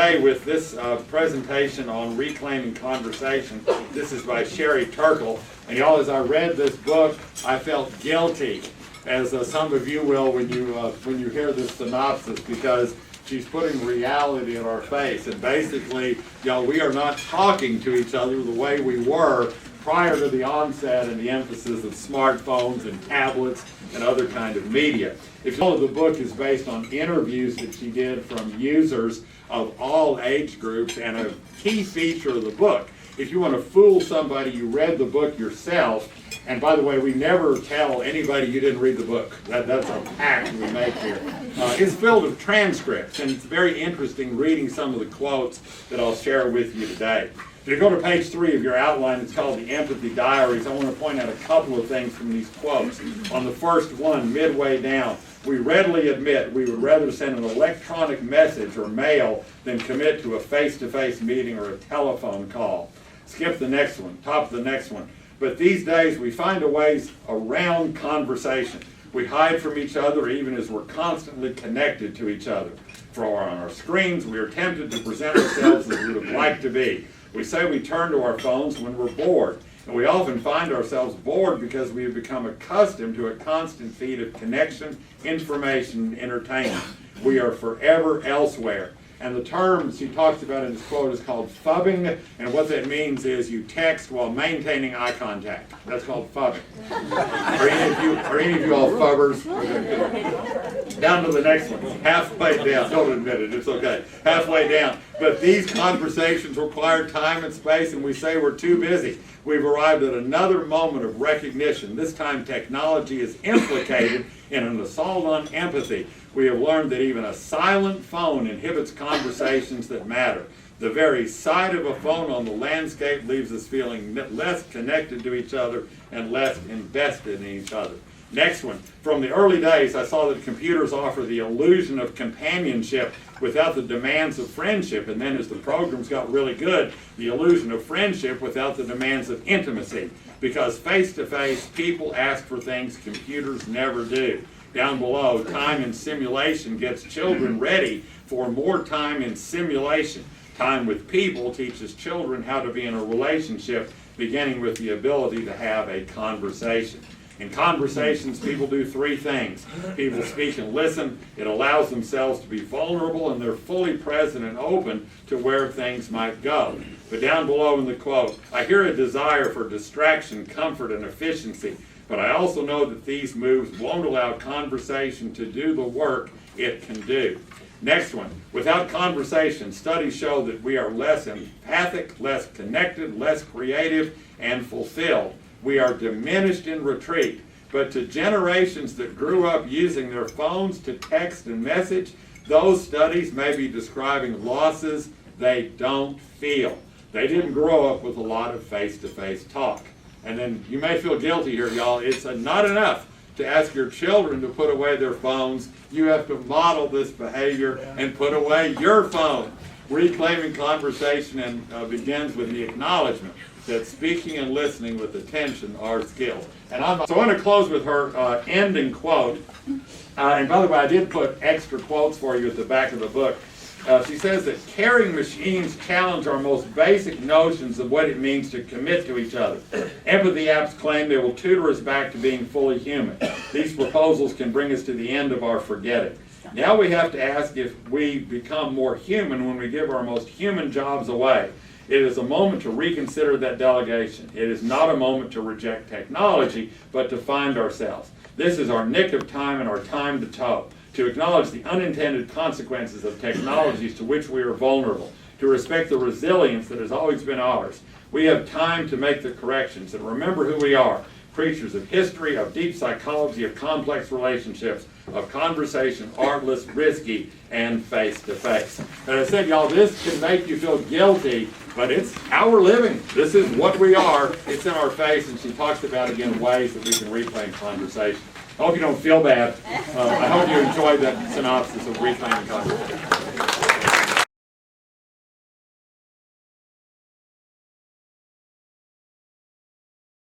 today with this presentation on Reclaiming Conversation. This is by Sherry Turkle. And y'all, as I read this book, I felt guilty, as some of you will when you hear this synopsis, because she's putting reality in our face. And basically, y'all, we are not talking to each other the way we were prior to the onset and the emphasis of smartphones and tablets and other kind of media. If you know, the book is based on interviews that she did from users of all age groups, and a key feature of the book, if you want to fool somebody, you read the book yourself. And by the way, we never tell anybody you didn't read the book. That's a pact we make here. It's filled with transcripts, and it's very interesting reading some of the quotes that I'll share with you today. If you go to page 3 of your outline, it's called the Empathy Diaries. I want to point out a couple of things from these quotes. On the first one, midway down, we readily admit we would rather send an electronic message or mail than commit to a face-to-face meeting or a telephone call. Skip the next one, top of the next one. But these days we find a ways around conversation. We hide from each other even as we're constantly connected to each other. On our screens, we are tempted to present ourselves as we would like to be. We say we turn to our phones when we're bored, and we often find ourselves bored because we have become accustomed to a constant feed of connection, information, and entertainment. We are forever elsewhere. And the term she talks about in this quote is called phubbing, and what that means is you text while maintaining eye contact. That's called phubbing. Are any of you all phubbers? Down to the next one, halfway down. Don't admit it, it's okay. Halfway down. But these conversations require time and space, and we say we're too busy. We've arrived at another moment of recognition. This time technology is implicated in an assault on empathy. We have learned that even a silent phone inhibits conversations that matter. The very sight of a phone on the landscape leaves us feeling less connected to each other and less invested in each other. Next one. From the early days, I saw that computers offer the illusion of companionship without the demands of friendship. And then as the programs got really good, the illusion of friendship without the demands of intimacy. Because face-to-face, people ask for things computers never do. Down below, time in simulation gets children ready for more time in simulation. Time with people teaches children how to be in a relationship, beginning with the ability to have a conversation. In conversations, people do 3 things. People speak and listen. It allows themselves to be vulnerable, and they're fully present and open to where things might go. But down below in the quote, I hear a desire for distraction, comfort, and efficiency. But I also know that these moves won't allow conversation to do the work it can do. Next one, without conversation, studies show that we are less empathic, less connected, less creative, and fulfilled. We are diminished in retreat. But to generations that grew up using their phones to text and message, those studies may be describing losses they don't feel. They didn't grow up with a lot of face-to-face talk. And then you may feel guilty here, y'all. It's not enough to ask your children to put away their phones. You have to model this behavior and put away your phone. Reclaiming conversation and begins with the acknowledgement that speaking and listening with attention are skills. And so I want to close with her ending quote. And by the way, I did put extra quotes for you at the back of the book. She says that caring machines challenge our most basic notions of what it means to commit to each other. Empathy apps claim they will tutor us back to being fully human. These proposals can bring us to the end of our forgetting. Now we have to ask if we become more human when we give our most human jobs away. It is a moment to reconsider that delegation. It is not a moment to reject technology, but to find ourselves. This is our nick of time and our time to toe. To acknowledge the unintended consequences of technologies to which we are vulnerable, to respect the resilience that has always been ours. We have time to make the corrections and remember who we are, creatures of history, of deep psychology, of complex relationships, of conversation, artless, risky, and face-to-face. And I said, y'all, this can make you feel guilty, but it's how we're living. This is what we are. It's in our face, and she talks about, again, ways that we can reclaim conversation. I hope you don't feel bad. I hope you enjoyed that synopsis of Reclaiming Conversation.